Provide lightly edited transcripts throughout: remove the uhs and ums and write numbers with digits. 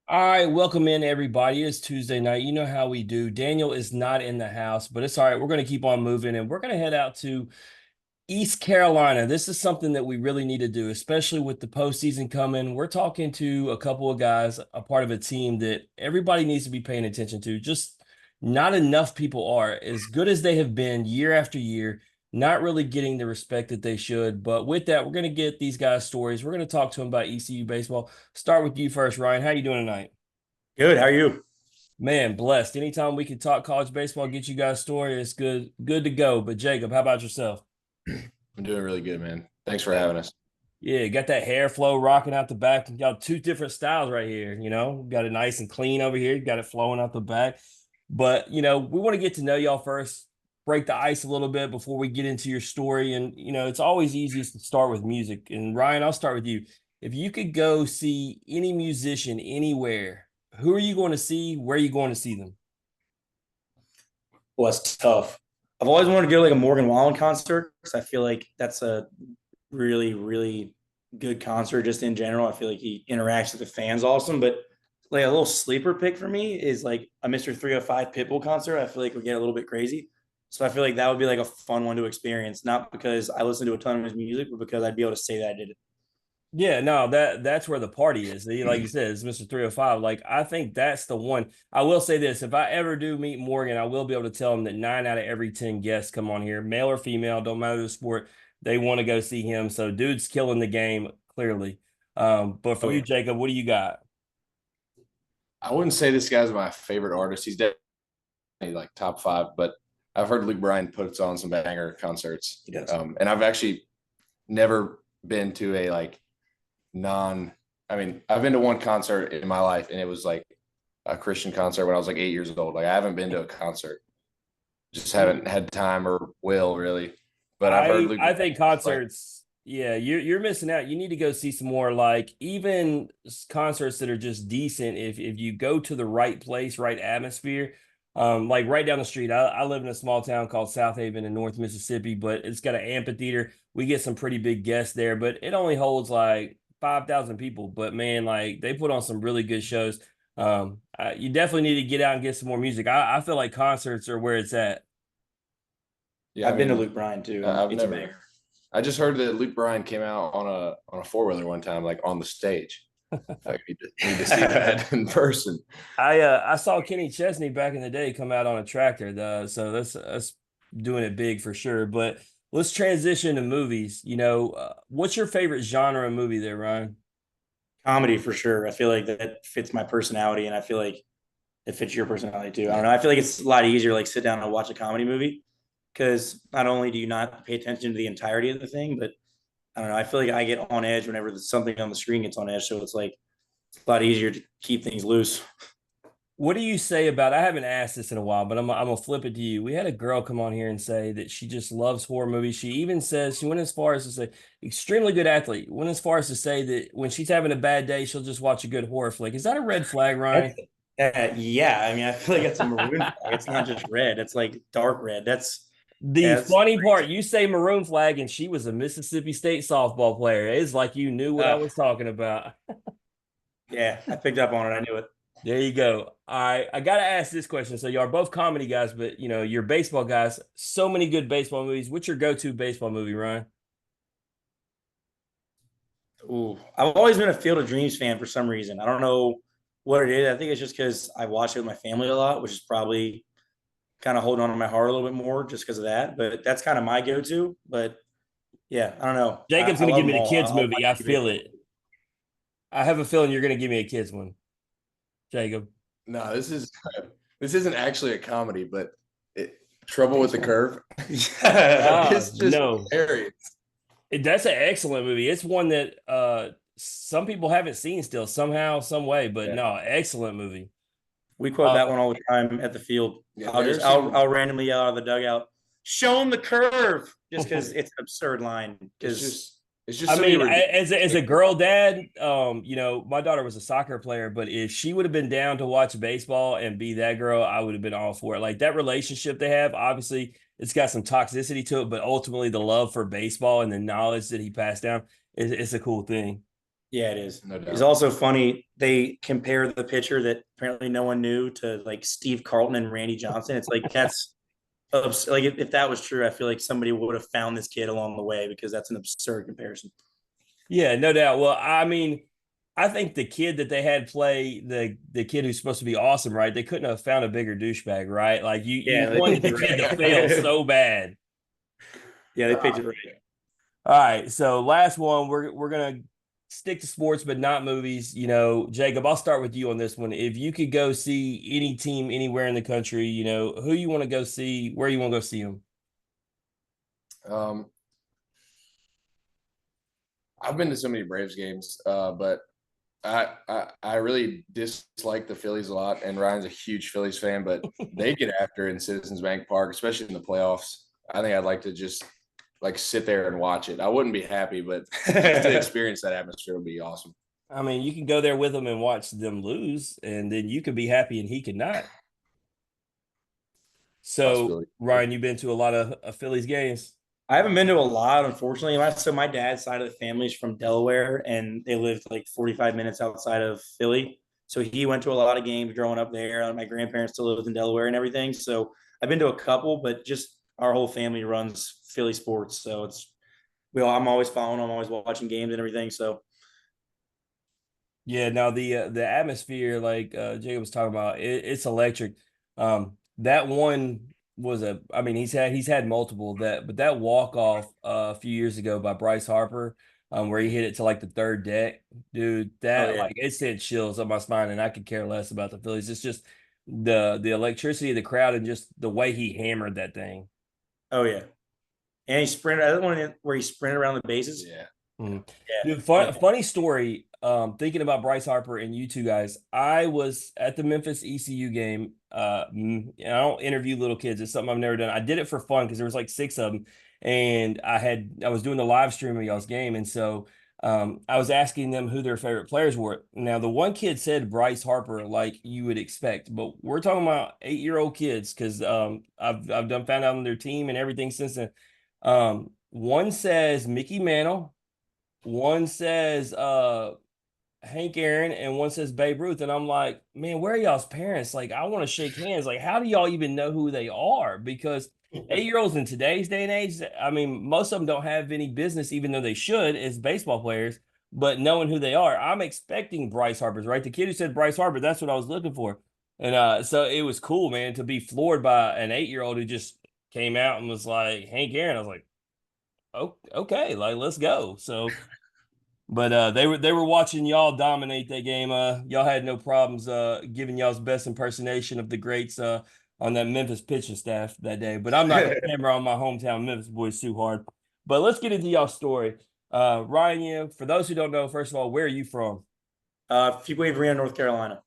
All right, welcome in everybody. It's Tuesday night. You know how we do. Daniel is not in the house, but it's all right. We're going to keep on moving and we're going to head out to East Carolina. This is something that we really need to do, especially with the postseason coming. We're talking to a couple of guys, a part of a team that everybody needs to be paying attention to. Just not enough people are. As good as they have been year after year, not really getting the respect that they should. But with that, we're going to get these guys' stories. We're going to talk to them about ECU baseball. Start with you first, Ryan. How you doing tonight? Good. How are you? Man, blessed. Anytime we can talk college baseball, get you guys story, it's good to go. But Jacob, how about yourself? I'm doing really good, man. Thanks for having us. Yeah, got that hair flow rocking out the back. You got two different styles right here. Got it nice and clean over here. You got it flowing out the back. But we want to get to know y'all first, break the ice a little bit before we get into your story. And it's always easiest to start with music. And Ryan, I'll start with you. If you could go see any musician anywhere, who are you going to see? Where are you going to see them? Well, that's tough. I've always wanted to go to like a Morgan Wallen concert because I feel like that's a really, really good concert just in general. I feel like he interacts with the fans awesome. But like a little sleeper pick for me is like a Mr. 305 Pitbull concert. I feel like we get a little bit crazy. So I feel like that would be like a fun one to experience, not because I listen to a ton of his music, but because I'd be able to say that I did it. Yeah, no, that's where the party is. Like you said, it's Mr. 305. Like, I think that's the one. I will say this, if I ever do meet Morgan, I will be able to tell him that 9 out of every 10 guests come on here, male or female, don't matter the sport, they want to go see him. So dude's killing the game, clearly. But for Oh you, yeah. Jacob, what do you got? I wouldn't say this guy's my favorite artist. He's definitely like top five, but I've heard Luke Bryan puts on some banger concerts. He does. And I've actually never been to a like non. I mean, I've been to one concert in my life, and it was like a Christian concert when I was like 8 years old. Like I haven't been to a concert, just haven't had time or will really. But I've heard I Luke I Bryan think just like concerts, yeah, you're missing out. You need to go see some more like even concerts that are just decent. If you go to the right place, right atmosphere, like right down the street. I live in a small town called South Haven in North Mississippi, but it's got an amphitheater. We get some pretty big guests there, but it only holds like 5,000 people. But man, like they put on some really good shows. You definitely need to get out and get some more music. I feel like concerts are where it's at. yeah. I I've been to mean, Luke Bryan too, and I've it's a never. banger. I just heard that Luke Bryan came out on a four wheeler one time, like on the stage. I need to see that in person. I saw Kenny Chesney back in the day come out on a tractor, so that's doing it big for sure. But let's transition to movies. What's your favorite genre of movie there, Ryan? Comedy for sure. I feel like that fits my personality, and I feel like it fits your personality too. I don't know. I feel like it's a lot easier to like sit down and watch a comedy movie because not only do you not pay attention to the entirety of the thing, but I don't know. I feel like I get on edge whenever there's something on the screen gets on edge. So it's a lot easier to keep things loose. What do you say about? I haven't asked this in a while, but I'm gonna flip it to you. We had a girl come on here and say that she just loves horror movies. She even says she went as far as to say extremely good athlete. Went as far as to say that when she's having a bad day, she'll just watch a good horror flick. Is that a red flag, That's, Ryan? yeah, I mean, I feel like it's a maroon flag. It's not just red. It's like dark red. The That's funny part, you say maroon flag, and she was a Mississippi State softball player. It's like you knew what I uh, was talking about. yeah. I picked up on it. I knew it. There you go. I gotta ask this question. So you are both comedy guys, but you're baseball guys. So many good baseball movies. What's your go-to baseball movie, Ryan? Ooh, I've always been a Field of Dreams fan for some reason. I don't know what it is. I think it's just because I watch it with my family a lot, which is probably kind of holding on to my heart a little bit more just because of that. But that's kind of my go-to. But yeah, I don't know. Jacob's I gonna love give me them the all. kids I'll watch movie. I every feel it. I have a feeling you're gonna give me a kids one, Jacob. No, this isn't actually a comedy, but Trouble with the baseball. Curve. Ah, It's just no. hilarious. That's an excellent movie. It's one that some people haven't seen still, somehow, some way, but Yeah, no, excellent movie. We quote Uh, that one all the time at the field. yeah. I'll just There's I'll some. I'll randomly yell out of the dugout, "Show him the curve," just because it's an absurd line. It's Because just. It's just I so many mean, ridiculous as a things girl about dad, my daughter was a soccer player, but if she would have been down to watch baseball and be that girl, I would have been all for it. Like that relationship they have, obviously, it's got some toxicity to it, but ultimately the love for baseball and the knowledge that he passed down is it's a cool thing. Yeah, it is. No doubt. It's also funny. They compare the pitcher that apparently no one knew to like Steve Carlton and Randy Johnson. It's like that's like if that was true, I feel like somebody would have found this kid along the way because that's an absurd comparison. Yeah, no doubt. Well, I mean, I think the kid that they had play the kid who's supposed to be awesome, right? They couldn't have found a bigger douchebag, right? Like you Yeah, they wanted picked the it kid to right. fail so bad. Yeah, they picked it right. All right, so last one, we're gonna stick to sports, but not movies. You know, Jacob, I'll start with you on this one. If you could go see any team anywhere in the country, you know, who you want to go see, where you want to go see them? Um, I've been to so many Braves games, but I really dislike the Phillies a lot, and Ryan's a huge Phillies fan, but they get after in Citizens Bank Park, especially in the playoffs. I think I'd like to just like sit there and watch it. I wouldn't be happy, but just to experience that atmosphere would be awesome. I mean, you can go there with them and watch them lose, and then you could be happy and he could not. So, Possibility. Ryan, you've been to a lot of Phillies games. I haven't been to a lot, unfortunately. So my dad's side of the family is from Delaware, and they lived like 45 minutes outside of Philly. So he went to a lot of games growing up there. My grandparents still lived in Delaware and everything. So I've been to a couple, but just our whole family runs Philly sports. So I'm always following. I'm always watching games and everything. So Yeah, now the atmosphere, like Jacob was talking about, it's electric. That one was I mean, he's had multiple but that walk off a few years ago by Bryce Harper, where he hit it to like the third deck, dude, oh that yeah, like it sent chills up my spine, and I could care less about the Phillies. It's just the electricity of the crowd and just the way he hammered that thing. oh yeah. And he sprinted. I don't want where he sprinted around the bases. Yeah. Mhm. Yeah, Dude, yeah. funny story. Thinking about Bryce Harper and you two guys, I was at the Memphis ECU game. I don't interview little kids. It's something I've never done. I did it for fun because there was like six of them, and I was doing the live stream of y'all's game, and so I was asking them who their favorite players were. Now, the one kid said Bryce Harper, like you would expect, but we're talking about 8-year-old kids because I've done found out on their team and everything since then. One says Mickey Mantle. One says Hank Aaron, and one says Babe Ruth. And I'm like, man, where are y'all's parents? Like, I want to shake hands. Like, how do y'all even know who they are? Because 8-year-olds in today's day and age, I mean, most of them don't have any business, even though they should, as baseball players, but knowing who they are. I'm expecting Bryce Harper's, right? The kid who said Bryce Harper, that's what I was looking for. And so it was cool, man, to be floored by an 8-year-old who just came out and was like, Hank Aaron. I was like, oh, okay, like let's go. So, but they were watching y'all dominate that game. Y'all had no problems giving y'all's best impersonation of the greats on that Memphis pitching staff that day. But I'm not gonna hammer on my hometown Memphis boys too hard. But let's get into y'all's story. Ryan, you, for those who don't know, first of all, where are you from? Fuquay-Varina, North Carolina.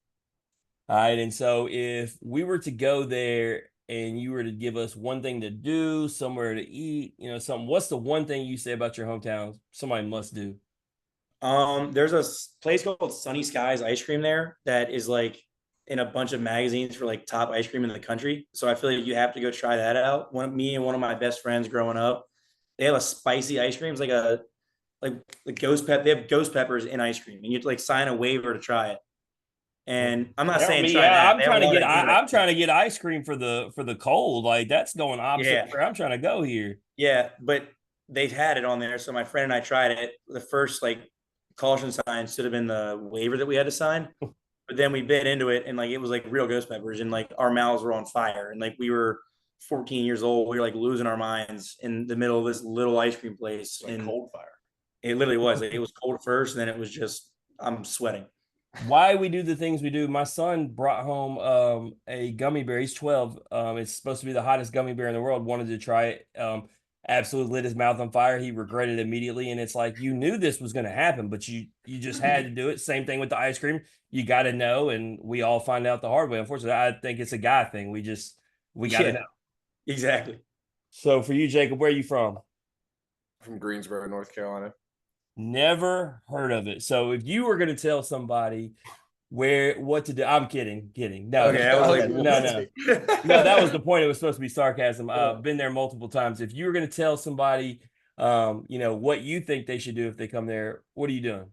All right, and so if we were to go there and you were to give us one thing to do, somewhere to eat, you know, something, what's the one thing you say about your hometown somebody must do? There's a place called Sunny Skies Ice Cream there that is like in a bunch of magazines for like top ice cream in the country. So I feel like you have to go try that out. Me and one of my best friends growing up, they have a spicy ice cream. It's like ghost pep. They have ghost peppers in ice cream, and you have to like sign a waiver to try it. And I'm not Tell saying me, try that. I'm They have a trying to lot get of good ice I'm trying to get ice cream for the cold. Like that's going opposite Yeah. where I'm trying to go here. Yeah, but they've had it on there. So my friend and I tried it. The first like caution sign should have been the waiver that we had to sign. But then we bit into it and like it was like real ghost peppers and like our mouths were on fire. And like we were 14 years old. We were like losing our minds in the middle of this little ice cream place. Like and cold fire. it literally was. Like, it was cold at first, and then it was just I'm sweating. Why we do the things we do. My son brought home a gummy bear. He's 12. It's supposed to be the hottest gummy bear in the world. Wanted to try it. Absolutely lit his mouth on fire. He regretted it immediately. And it's like you knew this was going to happen, but you just had to do it. Same thing with the ice cream. You got to know, and we all find out the hard way. Unfortunately, I think it's a guy thing. We got to know. Exactly. So for you, Jacob, where are you from? From Greensboro, North Carolina. Never heard of it. So if you were going to tell somebody what to do, I'm kidding. No, Okay, that was no, that was the point. It was supposed to be sarcasm. I've been there multiple times. If you were going to tell somebody, what you think they should do if they come there, what are you doing?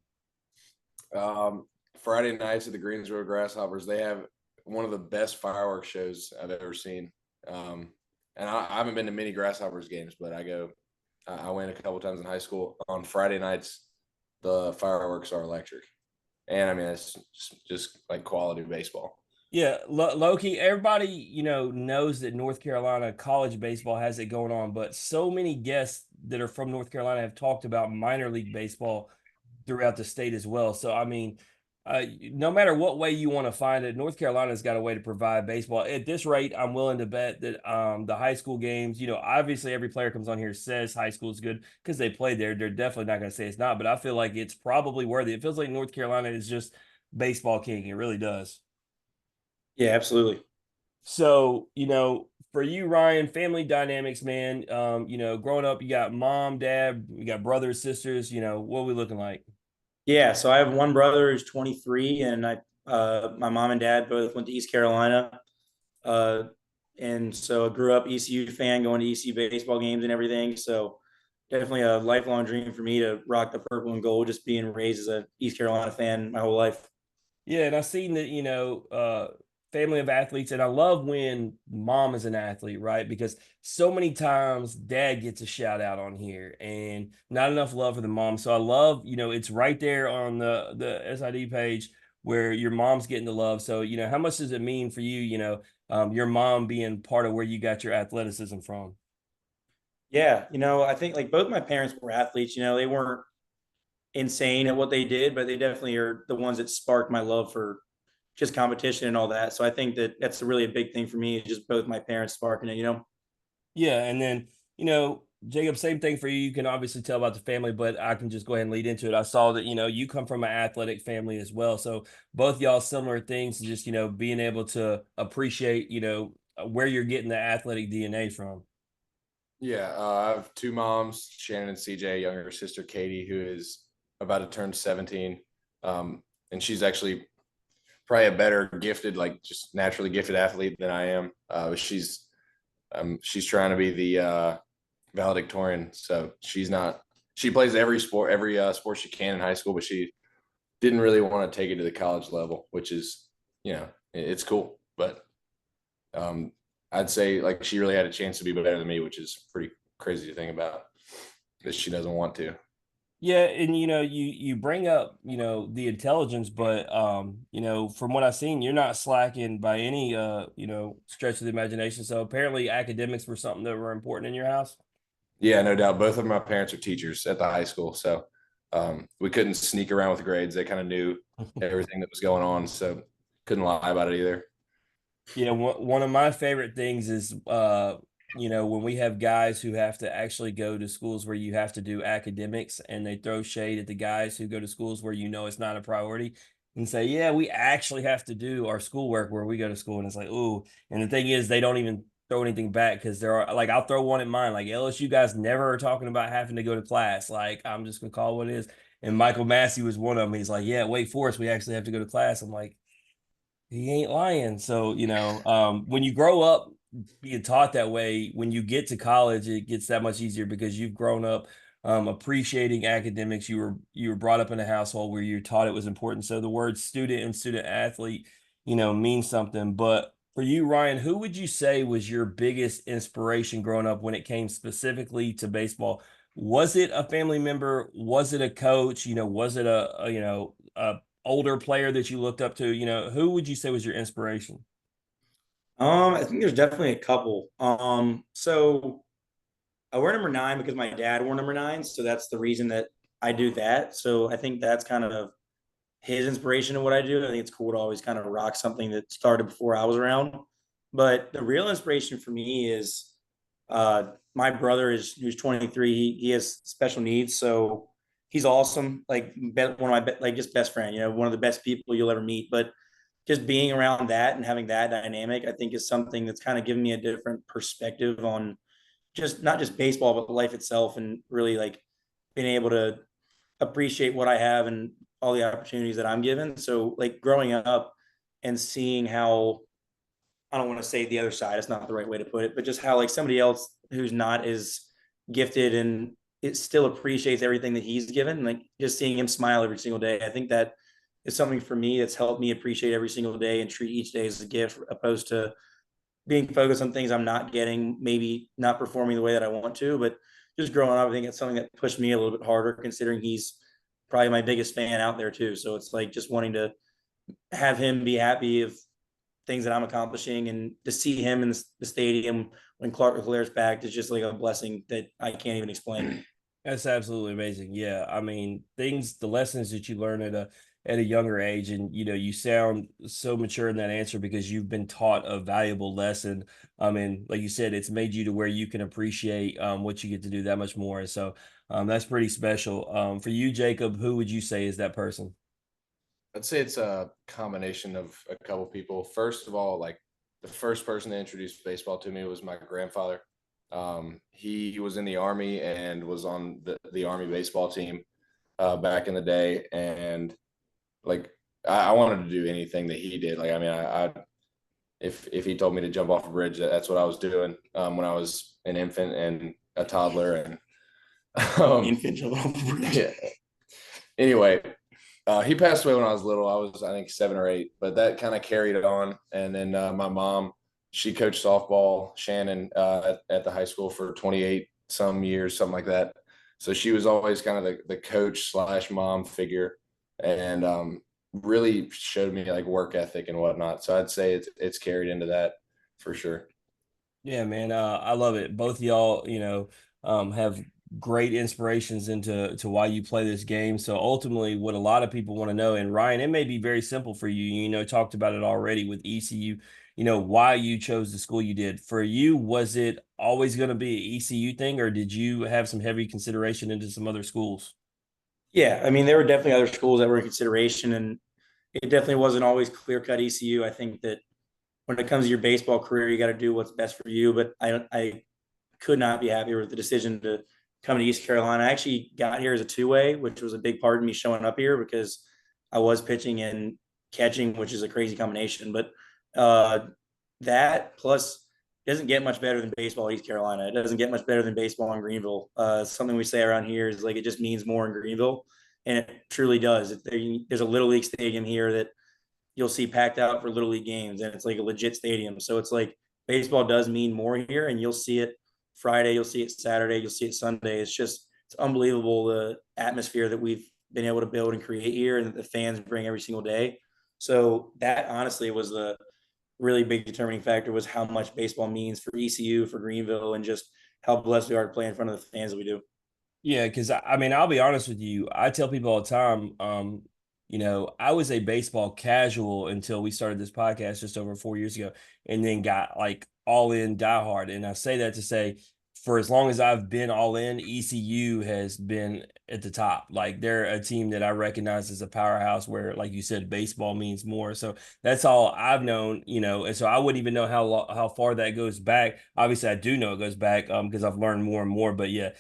Friday nights at the Greensboro Grasshoppers, they have one of the best fireworks shows I've ever seen. And I haven't been to many Grasshoppers games, but I went a couple times in high school. On Friday nights, the fireworks are electric. And I mean, it's just like quality baseball. Yeah, Loki, everybody, knows that North Carolina college baseball has it going on, but so many guests that are from North Carolina have talked about minor league baseball throughout the state as well. So, I mean, no matter what way you want to find it, North Carolina's got a way to provide baseball. At this rate, I'm willing to bet that the high school games, obviously every player comes on here says high school is good because they played there. They're definitely not going to say it's not, but I feel like it's probably worthy. It feels like North Carolina is just baseball king. It really does. Yeah, absolutely. So, for you, Ryan, family dynamics, man, growing up, you got mom, dad, you got brothers, sisters, what are we looking like? Yeah, so I have one brother who's 23, and my mom and dad both went to East Carolina. Uh, and so I grew up ECU fan, going to ECU baseball games and everything. So definitely a lifelong dream for me to rock the purple and gold, just being raised as a East Carolina fan my whole life. Yeah, and I've seen that, family of athletes, and I love when mom is an athlete, right? Because so many times dad gets a shout out on here and not enough love for the mom. So I love, it's right there on the SID page where your mom's getting the love. So, how much does it mean for you, your mom being part of where you got your athleticism from? Yeah, I think like both my parents were athletes. They weren't insane at what they did, but they definitely are the ones that sparked my love for just competition and all that. So I think that that's really a big thing for me, just both my parents sparking it. Yeah, and then Jacob, same thing for you. You can obviously tell about the family, but I can just go ahead and lead into it. I saw that you come from an athletic family as well, so both y'all similar things. Just being able to appreciate where you're getting the athletic DNA from. Yeah, I have two moms, Shannon and CJ, younger sister Katie, who is about to turn 17. And she's actually probably a better gifted, like just naturally gifted athlete than I am. She's trying to be the valedictorian, so she plays every sport, every sport she can in high school, but she didn't really want to take it to the college level, which is, it's cool. But I'd say like she really had a chance to be better than me, which is pretty crazy to think about that she doesn't want to. Yeah, and you bring up the intelligence, but from what I've seen, you're not slacking by any stretch of the imagination. So apparently academics were something that were important in your house. Yeah, no doubt. Both of my parents are teachers at the high school, so we couldn't sneak around with grades. They kind of knew everything that was going on, so couldn't lie about it either. Yeah, one of my favorite things is when we have guys who have to actually go to schools where you have to do academics and they throw shade at the guys who go to schools where it's not a priority and say, yeah, we actually have to do our schoolwork where we go to school. And it's like, ooh. And the thing is, they don't even throw anything back because there are like, I'll throw one at mine. Like LSU guys never are talking about having to go to class. Like, I'm just gonna call what it is. And Michael Massey was one of them. He's like, yeah, Wake Forest, we actually have to go to class. I'm like, he ain't lying. So, when you grow up being taught that way, when you get to college, it gets that much easier because you've grown up appreciating academics. You were brought up in a household where you're taught it was important. So the word student and student athlete, means something. But for you, Ryan, who would you say was your biggest inspiration growing up when it came specifically to baseball? Was it a family member? Was it a coach? Was it a older player that you looked up to? Who would you say was your inspiration? I think there's definitely a couple. So I wear number 9 because my dad wore number 9, so that's the reason that I do that. So I think that's kind of his inspiration of what I do. I think it's cool to always kind of rock something that started before I was around. But the real inspiration for me is my brother who's 23. He has special needs, so he's awesome. Like one of my like just best friend. One of the best people you'll ever meet. But just being around that and having that dynamic, I think is something that's kind of given me a different perspective on just not just baseball, but life itself, and really like being able to appreciate what I have and all the opportunities that I'm given. So like growing up and seeing how, I don't want to say the other side, it's not the right way to put it, but just how like somebody else who's not as gifted and it still appreciates everything that he's given, like just seeing him smile every single day. I think that is something for me that's helped me appreciate every single day and treat each day as a gift, opposed to being focused on things I'm not getting, maybe not performing the way that I want to. But just growing up, I think it's something that pushed me a little bit harder, considering he's probably my biggest fan out there too. So it's like just wanting to have him be happy of things that I'm accomplishing, and to see him in the stadium when Clark Leclerc's back is just like a blessing that I can't even explain. That's absolutely amazing. Yeah, I mean, the lessons that you learn at a younger age, and you sound so mature in that answer because you've been taught a valuable lesson. I mean, like you said, it's made you to where you can appreciate what you get to do that much more. And so that's pretty special. For you, Jacob, who would you say is that person? I'd say it's a combination of a couple people. First of all, like the first person to introduce baseball to me was my grandfather. He was in the Army and was on the Army baseball team back in the day. And like I wanted to do anything that he did. Like, I mean, if he told me to jump off a bridge, that's what I was doing when I was an infant and a toddler. And Infant jump off the bridge. yeah. Anyway, he passed away when I was little. I was, I think, 7 or 8, but that kind of carried it on. And then my mom, she coached softball, Shannon, at the high school for 28 some years, something like that. So she was always kind of the coach slash mom figure, and really showed me like work ethic and whatnot. So I'd say it's carried into that for sure. Yeah, man, I love it. Both of y'all, have great inspirations into why you play this game. So ultimately, what a lot of people want to know, and Ryan, it may be very simple for you. Talked about it already with ECU. Why you chose the school you did. For you, was it always going to be an ECU thing, or did you have some heavy consideration into some other schools? Yeah, I mean, there were definitely other schools that were in consideration, and it definitely wasn't always clear cut ECU. I think that when it comes to your baseball career, you got to do what's best for you. But I could not be happier with the decision to come to East Carolina. I actually got here as a two-way, which was a big part of me showing up here because I was pitching and catching, which is a crazy combination. But uh, that plus it doesn't get much better than baseball in East Carolina. It doesn't get much better than baseball in Greenville. Something we say around here is like it just means more in Greenville, and it truly does. There's a little league stadium here that you'll see packed out for little league games, and it's like a legit stadium. So it's like baseball does mean more here, and you'll see it Friday, you'll see it Saturday, you'll see it Sunday. It's unbelievable the atmosphere that we've been able to build and create here, and that the fans bring every single day. So that honestly was the really big determining factor, was how much baseball means for ECU, for Greenville, and just how blessed we are to play in front of the fans that we do. Yeah, because I mean, I'll be honest with you. I tell people all the time, I was a baseball casual until we started this podcast just over 4 years ago, and then got like all in diehard. And I say that to say, for as long as I've been all in, ECU has been at the top. Like they're a team that I recognize as a powerhouse where, like you said, baseball means more. So that's all I've known, and so I wouldn't even know how far that goes back. Obviously, I do know it goes back because I've learned more and more. But yeah,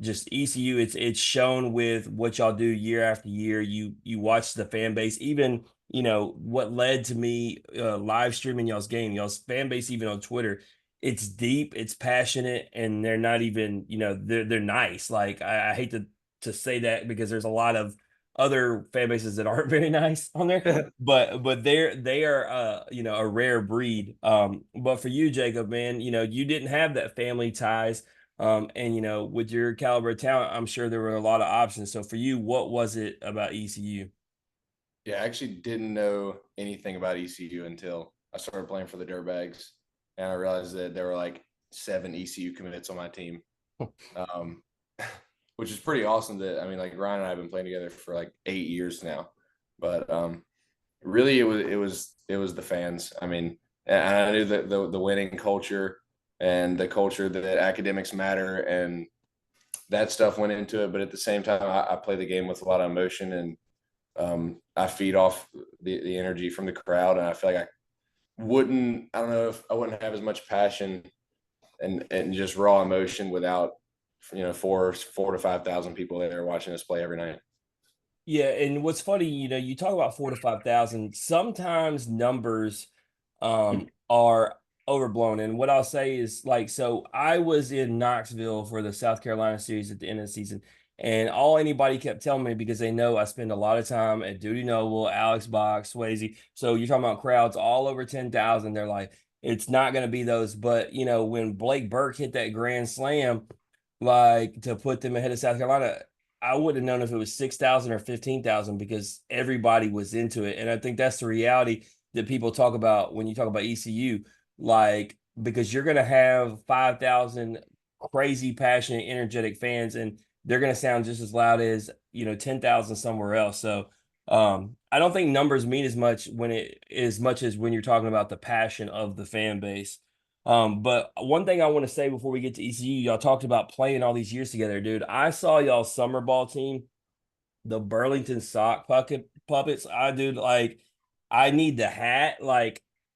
just ECU, it's shown with what y'all do year after year. You watch the fan base, even what led to me live streaming y'all's fan base, even on Twitter. It's deep, it's passionate, and they're not even, they're nice. Like I hate to say that because there's a lot of other fan bases that aren't very nice on there, but they are a rare breed. But for you, Jacob, man, you didn't have that family ties. And with your caliber of talent, I'm sure there were a lot of options. So for you, what was it about ECU? Yeah, I actually didn't know anything about ECU until I started playing for the Dirtbags, and I realized that there were like 7 ECU commits on my team, um, which is pretty awesome. That, I mean, like Ryan and I have been playing together for like 8 years now, but really it was the fans. I mean, and I knew that the winning culture and the culture that academics matter and that stuff went into it. But at the same time, I play the game with a lot of emotion, and I feed off the energy from the crowd, and I feel like I don't know if I wouldn't have as much passion and just raw emotion without, four to 5,000 people there watching us play every night. Yeah, and what's funny, you talk about 4 to 5,000. Sometimes numbers are overblown. And what I'll say is like, so I was in Knoxville for the South Carolina series at the end of the season, And all anybody kept telling me, because they know I spend a lot of time at Duty Noble, Alex Box, Swayze. So you're talking about crowds all over 10,000. They're like, it's not going to be those. But, when Blake Burke hit that grand slam, like to put them ahead of South Carolina, I wouldn't have known if it was 6,000 or 15,000, because everybody was into it. And I think that's the reality that people talk about when you talk about ECU, like, because you're going to have 5,000 crazy, passionate, energetic fans, and they're going to sound just as loud as 10,000 somewhere else. So I don't think numbers mean as much as when you're talking about the passion of the fan base. But one thing I want to say before we get to ECU, y'all talked about playing all these years together, dude. I saw y'all summer ball team, the Burlington sock puppets. I need the hat.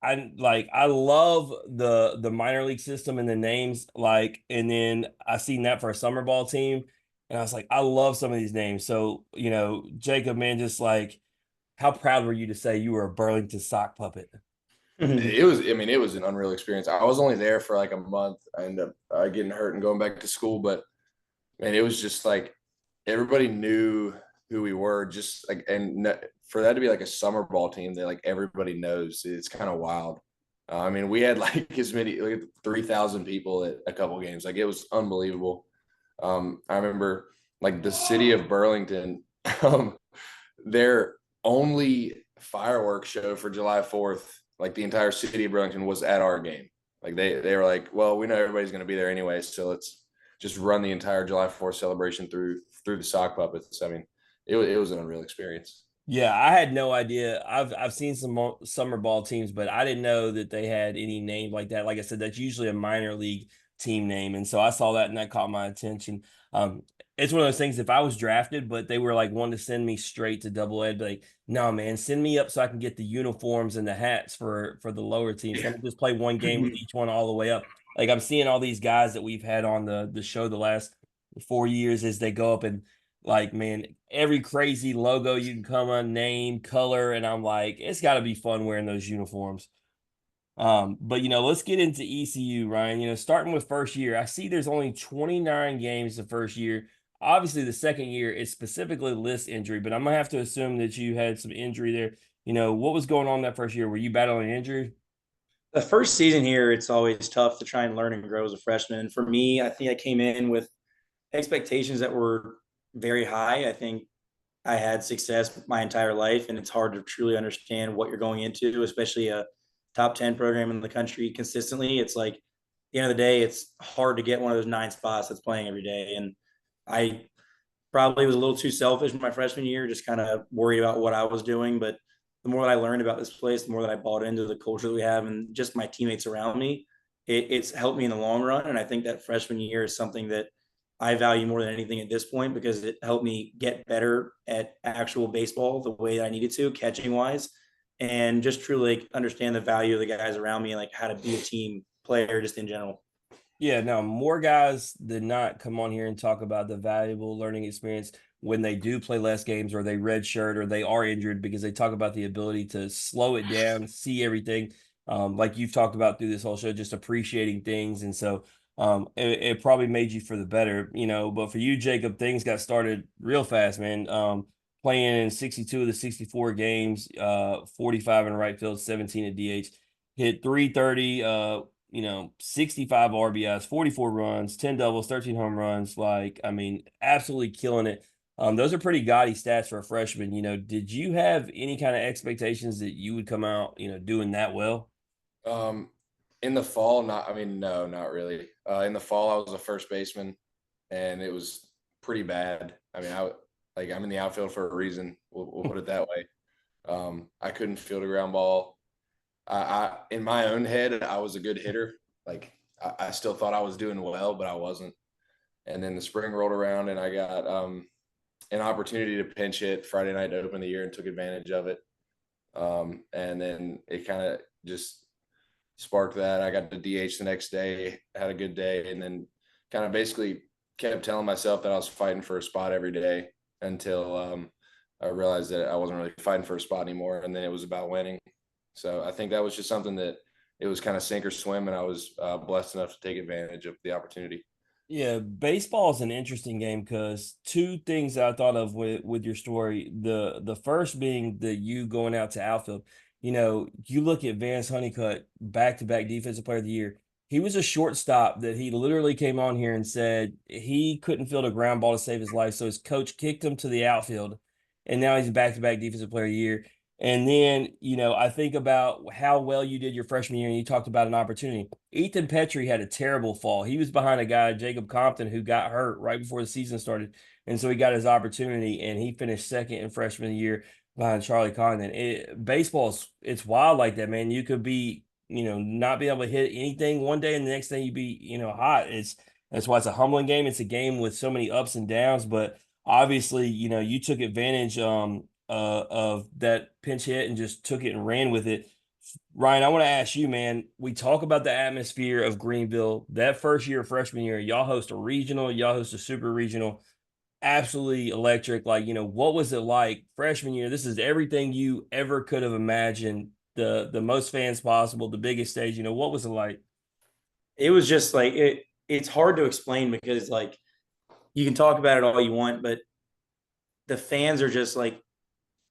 I love the minor league system and the names. And then I seen that for a summer ball team, and I was like, I love some of these names. So, Jacob, man, just like, how proud were you to say you were a Burlington sock puppet? It was, I mean, it was an unreal experience. I was only there for like a month. I ended up getting hurt and going back to school, but man, it was just like everybody knew who we were. Just like, and for that to be like a summer ball team that like everybody knows, it's kind of wild. I mean, we had like as many like 3,000 people at a couple games. Like it was unbelievable. I remember like the city of Burlington, their only fireworks show for July 4th, like the entire city of Burlington was at our game. Like they were like, well, we know everybody's going to be there anyway, so let's just run the entire July 4th celebration through the sock puppets. I mean, it was an unreal experience. Yeah, I had no idea. I've seen some summer ball teams, but I didn't know that they had any name like that. Like I said, that's usually a minor league team name, and so I saw that and that caught my attention. It's one of those things. If I was drafted, but they were like wanting to send me straight to Double Ed, like, no, man, send me up so I can get the uniforms and the hats for the lower teams. Let me just play one game with each one all the way up. Like I'm seeing all these guys that we've had on the show the last 4 years as they go up, and like, man, every crazy logo you can come on, name, color, and I'm like, it's got to be fun wearing those uniforms. But let's get into ECU, Ryan. Starting with first year, I see there's only 29 games the first year. Obviously, the second year is specifically list injury, but I'm gonna have to assume that you had some injury there. What was going on that first year? Were you battling injury? The first season here, it's always tough to try and learn and grow as a freshman. And for me, I think I came in with expectations that were very high. I think I had success my entire life, and it's hard to truly understand what you're going into, especially a top 10 program in the country consistently. It's like, at the end of the day, it's hard to get one of those 9 spots that's playing every day. And I probably was a little too selfish my freshman year, just kind of worried about what I was doing. But the more that I learned about this place, the more that I bought into the culture that we have and just my teammates around me, it's helped me in the long run. And I think that freshman year is something that I value more than anything at this point, because it helped me get better at actual baseball the way that I needed to, catching wise, and just truly like understand the value of the guys around me and like how to be a team player just in general. Yeah, no, more guys than not come on here and talk about the valuable learning experience when they do play less games or they redshirt or they are injured, because they talk about the ability to slow it down, see everything. Like you've talked about through this whole show, just appreciating things. And so it probably made you for the better, but for you, Jacob, things got started real fast, man. Playing in 62 of the 64 games, 45 in right field, 17 at DH, hit 330, 65 RBIs, 44 runs, 10 doubles, 13 home runs. Like, I mean, absolutely killing it. Those are pretty gaudy stats for a freshman. Did you have any kind of expectations that you would come out, doing that well? Um, in the fall, not, I mean, no, not really. In the fall, I was a first baseman, and it was pretty bad. I mean, I'm in the outfield for a reason. We'll put it that way. I couldn't field a ground ball. In my own head, I was a good hitter. Like I still thought I was doing well, but I wasn't. And then the spring rolled around, and I got an opportunity to pinch hit Friday night to open the year, and took advantage of it. And then it kind of just sparked that. I got the DH the next day, had a good day, and then kind of basically kept telling myself that I was fighting for a spot every day until I realized that I wasn't really fighting for a spot anymore, and then it was about winning. So I think that was just something that it was kind of sink or swim, and I was blessed enough to take advantage of the opportunity. Yeah, baseball is an interesting game because two things I thought of with your story. The first being the you going out to outfield. You look at Vance Honeycutt, back-to-back defensive player of the year. He was a shortstop that he literally came on here and said he couldn't field a ground ball to save his life. So his coach kicked him to the outfield, and now he's a back-to-back defensive player of the year. And then, I think about how well you did your freshman year, and you talked about an opportunity. Ethan Petrie had a terrible fall. He was behind a guy, Jacob Compton, who got hurt right before the season started. And so he got his opportunity, and he finished second in freshman year behind Charlie Condon. Baseball's it's wild like that, man. You could be, not be able to hit anything one day, and the next thing you be, hot. That's why it's a humbling game. It's a game with so many ups and downs, but obviously, you took advantage of that pinch hit and just took it and ran with it. Ryan, I want to ask you, man. We talk about the atmosphere of Greenville. That first year, freshman year, y'all host a regional, y'all host a super regional, absolutely electric. Like, what was it like freshman year? This is everything you ever could have imagined. The most fans possible, the biggest stage. What was it like? It was just like it's hard to explain because like you can talk about it all you want, but the fans are just like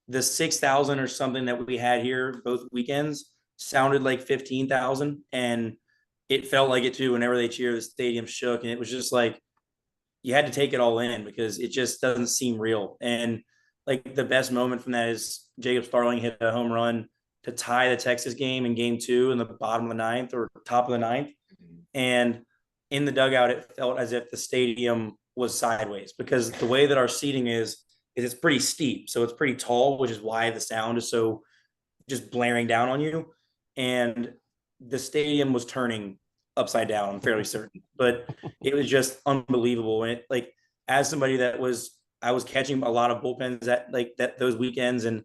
the 6,000 or something that we had here both weekends sounded like 15,000, and it felt like it too. Whenever they cheer, the stadium shook, and it was just like you had to take it all in because it just doesn't seem real. And like the best moment from that is Jacob Starling hit a home run to tie the Texas game in game 2 in the bottom of the ninth or top of the ninth. And in the dugout, it felt as if the stadium was sideways because the way that our seating is it's pretty steep. So it's pretty tall, which is why the sound is so just blaring down on you. And the stadium was turning upside down, I'm fairly certain. But it was just unbelievable. And it, like, as somebody I was catching a lot of bullpens that those weekends and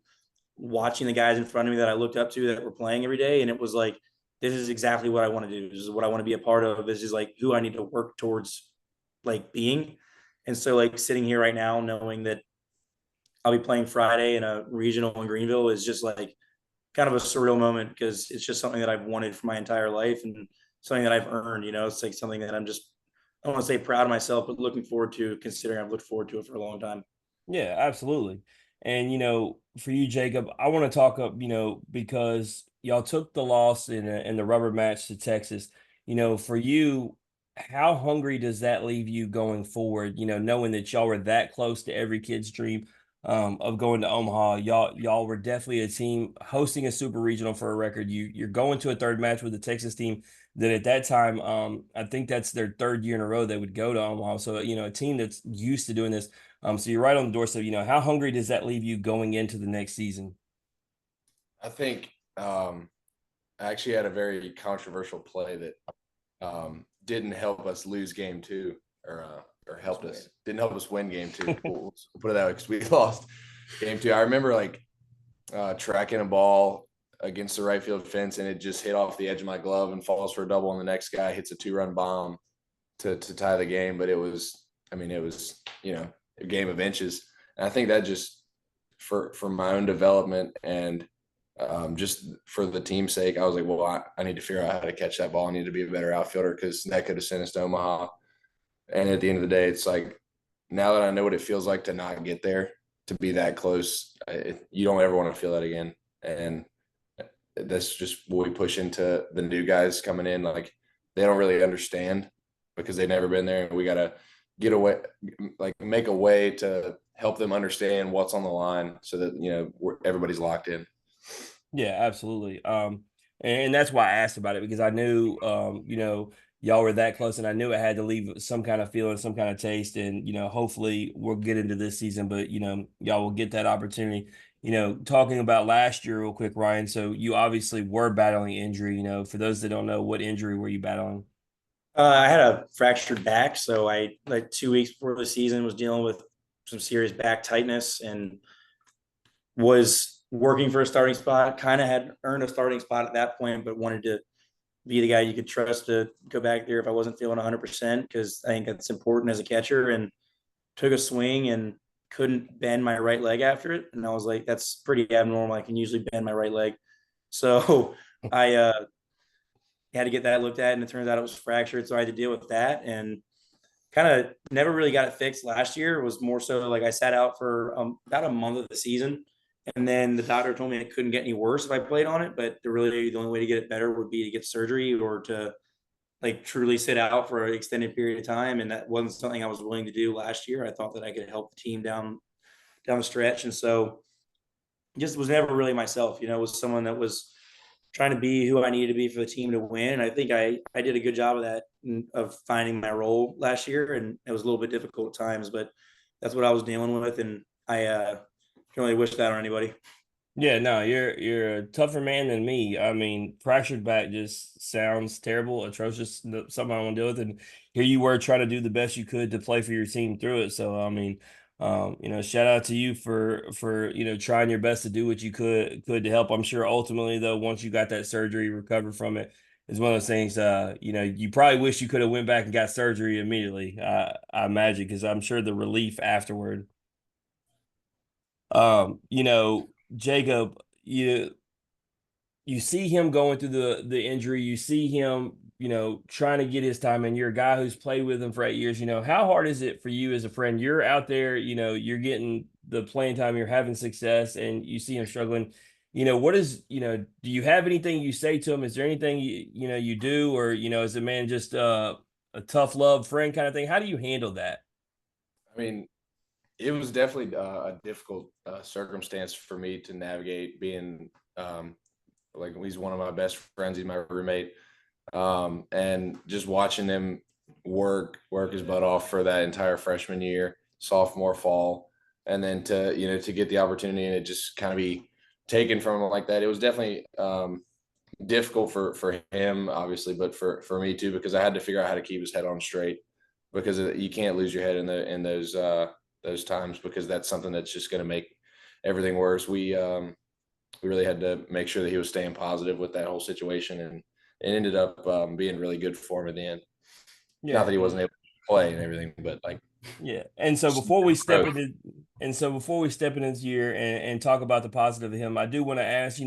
watching the guys in front of me that I looked up to that were playing every day. And it was like, this is exactly what I want to do. This is what I want to be a part of. This is like who I need to work towards like being. And so like sitting here right now, knowing that I'll be playing Friday in a regional in Greenville is just like kind of a surreal moment because it's just something that I've wanted for my entire life and something that I've earned. It's like something that I don't want to say proud of myself, but looking forward to, considering I've looked forward to it for a long time. Yeah, absolutely. And for you, Jacob, I want to talk up, because y'all took the loss in the rubber match to Texas. For you, how hungry does that leave you going forward? Knowing that y'all were that close to every kid's dream of going to Omaha. Y'all were definitely a team hosting a super regional for a record. You're going to a third match with the Texas team that at that time, I think that's their third year in a row they would go to Omaha. So, a team that's used to doing this. So you're right on the doorstep. How hungry does that leave you going into the next season? I think I actually had a very controversial play that didn't help us lose game 2 or helped us. Didn't help us win game 2. We'll put it that way because we lost game 2. I remember like tracking a ball against the right field fence and it just hit off the edge of my glove and falls for a double, and the next guy hits a 2-run bomb to tie the game. But it was a game of inches. And I think that just for my own development and just for the team's sake, I was like, well, I need to figure out how to catch that ball. I need to be a better outfielder because that could have sent us to Omaha. And at the end of the day, it's like, now that I know what it feels like to not get there, to be that close, you don't ever want to feel that again. And that's just what we push into the new guys coming in. Like, they don't really understand because they've never been there. And we got to get away, like make a way to help them understand what's on the line so that, everybody's locked in. Yeah, absolutely. And that's why I asked about it because I knew, y'all were that close, and I knew it had to leave some kind of feeling, some kind of taste. And, hopefully we'll get into this season, but, y'all will get that opportunity. Talking about last year real quick, Ryan. So you obviously were battling injury. For those that don't know, what injury were you battling? I had a fractured back, so I like 2 weeks before the season was dealing with some serious back tightness and was working for a starting spot. Kind of had earned a starting spot at that point, but wanted to be the guy you could trust to go back there if I wasn't feeling 100% because I think that's important as a catcher. And took a swing and couldn't bend my right leg after it, and I was like, that's pretty abnormal. I can usually bend my right leg, so I had to get that looked at, and it turns out it was fractured. So I had to deal with that. And kind of never really got it fixed last year. It was more so like I sat out for about a month of the season. And then the doctor told me it couldn't get any worse if I played on it, but the only way to get it better would be to get surgery or to like truly sit out for an extended period of time. And that wasn't something I was willing to do last year. I thought that I could help the team down the stretch. And so just was never really myself, was someone that was trying to be who I needed to be for the team to win. And I think I did a good job of that, of finding my role last year. And it was a little bit difficult at times, but that's what I was dealing with. And I don't really wish that on anybody. Yeah, no, you're a tougher man than me. I mean, fractured back just sounds terrible, atrocious, something I want to deal with. And here you were trying to do the best you could to play for your team through it. So I mean, shout out to you for trying your best to do what you could to help. I'm sure ultimately though, once you got that surgery, recovered from it, is one of those things. You probably wish you could have went back and got surgery immediately. I imagine because I'm sure the relief afterward. Um, you know, Jacob, you see him going through the injury, you see him, trying to get his time, and you're a guy who's played with him for 8 years. How hard is it for you as a friend? You're out there, you're getting the playing time, you're having success, and you see him struggling. Do you have anything you say to him? Is there anything you do, or is a man just a tough love friend kind of thing? How do you handle that? I mean, it was definitely a difficult circumstance for me to navigate being like he's one of my best friends. He's my roommate. And just watching him work his butt off for that entire freshman year, sophomore, fall, and then to get the opportunity and it just kind of be taken from him like that. It was definitely difficult for him, obviously, but for me too, because I had to figure out how to keep his head on straight because you can't lose your head in those times because that's something that's just going to make everything worse. We really had to make sure that he was staying positive with that whole situation, and it ended up being really good for him at the end. Yeah. Not that he wasn't able to play and everything, but like Yeah. And so before we step into this year and talk about the positive of him, I do want to ask,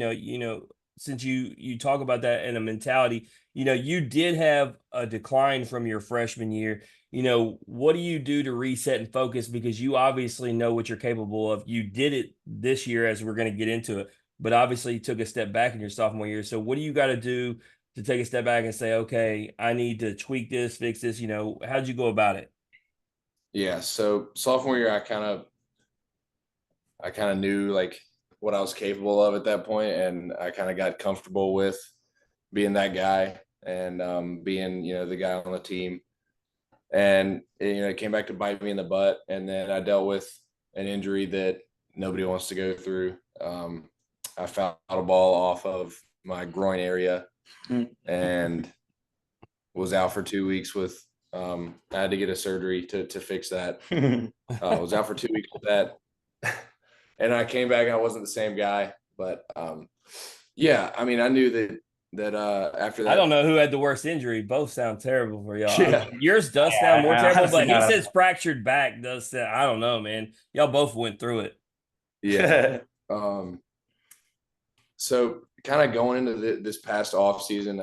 since you talk about that in a mentality, you did have a decline from your freshman year. What do you do to reset and focus? Because you obviously know what you're capable of. You did it this year, as we're going to get into it, but obviously you took a step back in your sophomore year. So what do you got to do to take a step back and say, okay, I need to tweak this, fix this? How'd you go about it? yeah. So sophomore year, I kind of knew like what I was capable of at that point, and I kind of got comfortable with being that guy and being the guy on the team. And it came back to bite me in the butt. And then I dealt with an injury that nobody wants to go through. I fouled a ball off of my groin area and was out for 2 weeks with. I had to get a surgery to fix that. I was out for 2 weeks with that, and I came back and I wasn't the same guy. But yeah, I mean, I knew that after that, I don't know who had the worst injury. Both sound terrible for y'all. yeah, Yours does Yeah, sound more I terrible, honestly but he got says fractured back does sound, I don't know, man. Y'all both went through it. yeah. So kind of going into this past off season,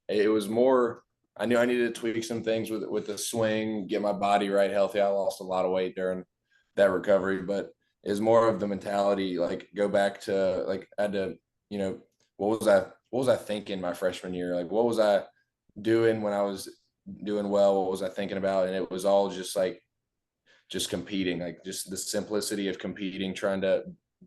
it was more. I knew I needed to tweak some things with the swing, get my body right, healthy. I lost a lot of weight during that recovery, but it's more of the mentality. Like go back to like I had to, what was I thinking my freshman year? Like what was I doing when I was doing well? What was I thinking about? And it was all just competing, like just the simplicity of competing, trying to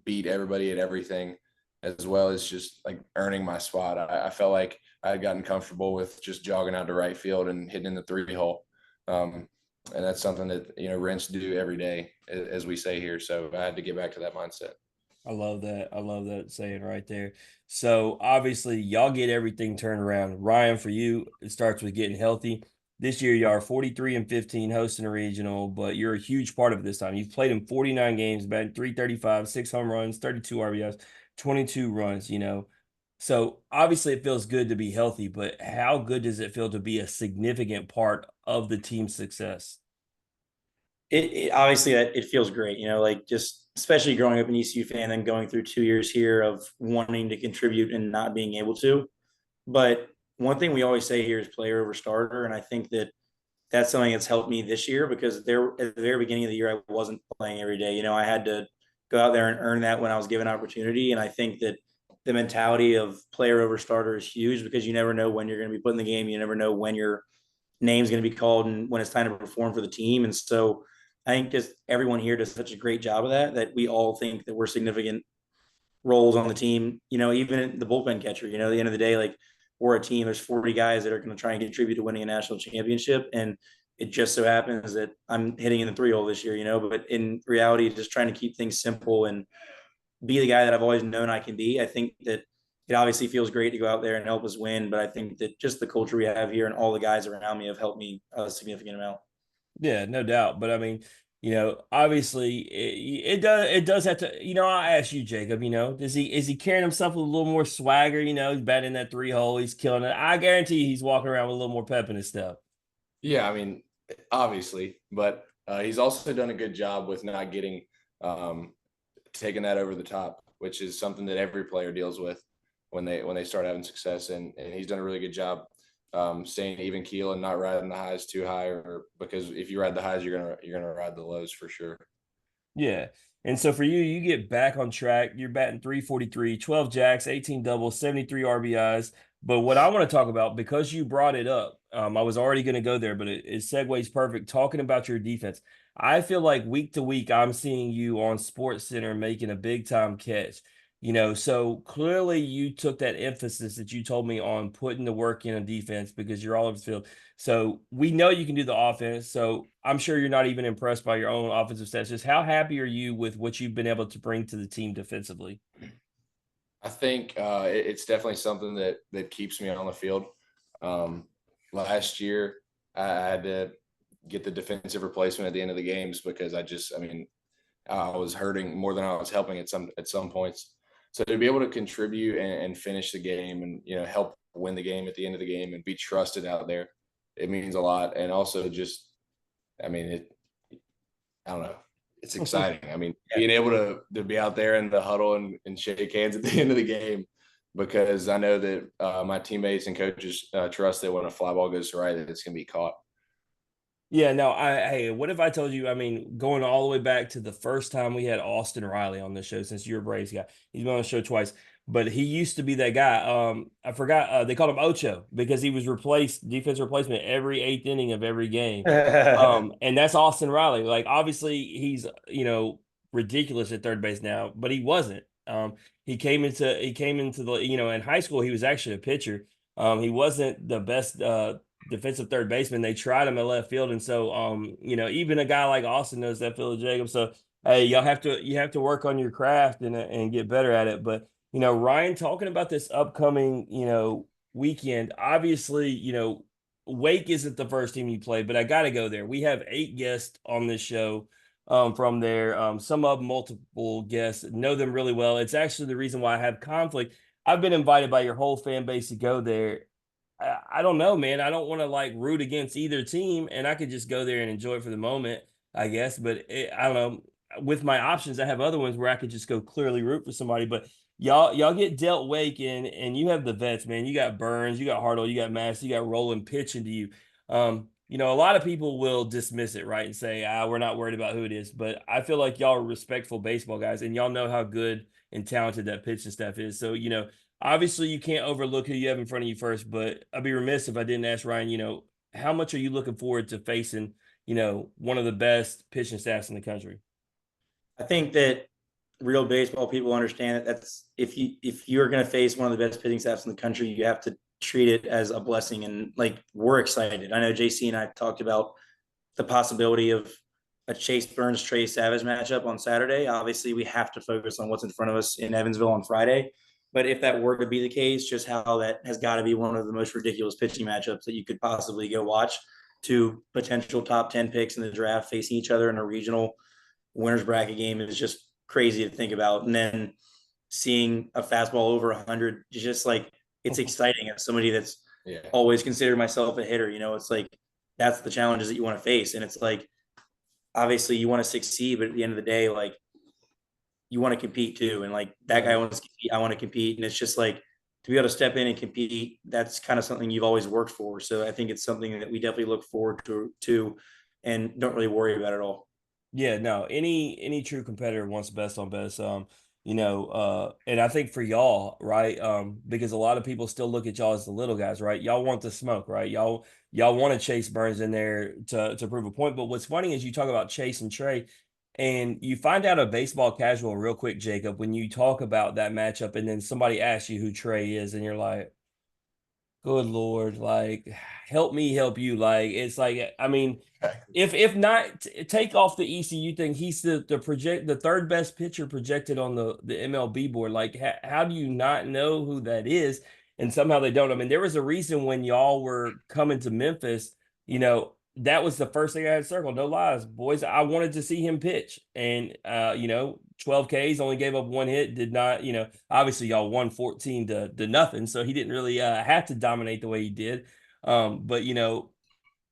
beat everybody at everything, as well as just like earning my spot. I felt like I had gotten comfortable with just jogging out to right field and hitting in the 3 hole. And that's something that, Rents do every day, as we say here. So I had to get back to that mindset. I love that. I love that saying right there. So obviously, y'all get everything turned around. Ryan, for you, it starts with getting healthy. This year, y'all are 43-15 hosting a regional, but you're a huge part of it this time. You've played in 49 games, batting 335, 6 home runs, 32 RBIs, 22 runs, So obviously, it feels good to be healthy, but how good does it feel to be a significant part of the team's success? It obviously it feels great, like just especially growing up an ECU fan and going through 2 years here of wanting to contribute and not being able to. But one thing we always say here is player over starter, and I think that that's something that's helped me this year, because there at the very beginning of the year, I wasn't playing every day. I had to go out there and earn that when I was given opportunity. And I think that the mentality of player over starter is huge, because you never know when you're going to be put in the game. You never know when your name's going to be called and when it's time to perform for the team. And so I think just everyone here does such a great job of that we all think that we're significant roles on the team. Even the bullpen catcher, at the end of the day, like, we're a team. There's 40 guys that are going to try and contribute to winning a national championship. And it just so happens that I'm hitting in the 3-hole this year, but in reality, just trying to keep things simple and be the guy that I've always known I can be. I think that it obviously feels great to go out there and help us win, but I think that just the culture we have here and all the guys around me have helped me a significant amount. Yeah, no doubt. But I mean, obviously it does have to, I ask you, Jacob, is he carrying himself with a little more swagger? He's batting that 3-hole, he's killing it. I guarantee you he's walking around with a little more pep in his step. Yeah, I mean, obviously, but he's also done a good job with not getting taking that over the top, which is something that every player deals with when they start having success. And he's done a really good job staying even keel and not riding the highs too high, or because if you ride the highs, you're gonna ride the lows for sure. Yeah. And so for you, you get back on track. You're batting 343, 12 jacks, 18 doubles, 73 RBIs. But what I want to talk about, because you brought it up, I was already going to go there, but it segues perfect. Talking about your defense, I feel like week to week, I'm seeing you on Sports Center making a big time catch. So clearly you took that emphasis that you told me on putting the work in on defense, because you're all over the field. So we know you can do the offense. So I'm sure you're not even impressed by your own offensive stats. Just how happy are you with what you've been able to bring to the team defensively? I think it's definitely something that keeps me on the field. Last year, I had to get the defensive replacement at the end of the games because I was hurting more than I was helping at some points. So to be able to contribute and finish the game and help win the game at the end of the game and be trusted out there, it means a lot. And also just, I mean, I don't know. It's exciting. I mean, being able to be out there in the huddle and shake hands at the end of the game, because I know that my teammates and coaches trust that when a fly ball goes right, that it's going to be caught. Yeah, no, hey, what if I told you, I mean, going all the way back to the first time we had Austin Riley on the show, since you're a Braves guy, he's been on the show twice, but he used to be that guy. I forgot, they called him Ocho because he was defense replacement every eighth inning of every game. And that's Austin Riley. Like, obviously he's, ridiculous at third base now, but he wasn't. He came into the, in high school, he was actually a pitcher. He wasn't the best, defensive third baseman. They tried him at left field, and so even a guy like Austin knows that field, Jacob. So hey, you have to work on your craft and get better at it. But Ryan, talking about this upcoming weekend, obviously Wake isn't the first team you play, but I got to go there. We have 8 guests on this show. From there, some of them multiple guests, know them really well. It's actually the reason why I have conflict. I've been invited by your whole fan base to go there. I don't know, man. I don't want to like root against either team, and I could just go there and enjoy it for the moment, I guess. But I don't know. With my options, I have other ones where I could just go clearly root for somebody. But y'all get dealt Wake in, and you have the vets, man. You got Burns, you got Hartle, you got Mass, you got Roland pitching to you. A lot of people will dismiss it, right, and say, we're not worried about who it is. But I feel like y'all are respectful baseball guys, and y'all know how good and talented that pitching staff is. So, obviously, you can't overlook who you have in front of you first, but I'd be remiss if I didn't ask Ryan, how much are you looking forward to facing, one of the best pitching staffs in the country? I think that real baseball people understand that that's if you're going to face one of the best pitching staffs in the country, you have to treat it as a blessing. And like, we're excited. I know JC and I talked about the possibility of a Chase Burns Trey Savage matchup on Saturday. Obviously, we have to focus on what's in front of us in Evansville on Friday. But if that were to be the case, just how that has got to be one of the most ridiculous pitching matchups that you could possibly go watch. Two potential top 10 picks in the draft facing each other in a regional winners bracket game is just crazy to think about. And then seeing a fastball over 100, just like, it's exciting as somebody that's always considered myself a hitter. It's like, that's the challenges that you want to face. And it's like, obviously you want to succeed, but at the end of the day, like, you want to compete too. And like, that guy wants to compete, I want to compete. And it's just like, to be able to step in and compete, that's kind of something you've always worked for. So I think it's something that we definitely look forward to and don't really worry about at all. Yeah, no, any true competitor wants best on best. And I think for y'all, right? Because a lot of people still look at y'all as the little guys, right? Y'all want the smoke, right? Y'all want to chase Burns in there to prove a point. But what's funny is you talk about Chase and Trey, and you find out a baseball casual real quick, Jacob, when you talk about that matchup, and then somebody asks you who Trey is, and you're like, good Lord, like help me help you. Like it's like, I mean, if not take off the ECU thing, he's the third best pitcher projected on the MLB board. Like how do you not know who that is? And somehow they don't. I mean, there was a reason when y'all were coming to Memphis, that was the first thing I had circled. No lies, boys. I wanted to see him pitch. And 12 Ks, only gave up one hit, did not, obviously y'all won 14 to nothing. So he didn't really have to dominate the way he did. But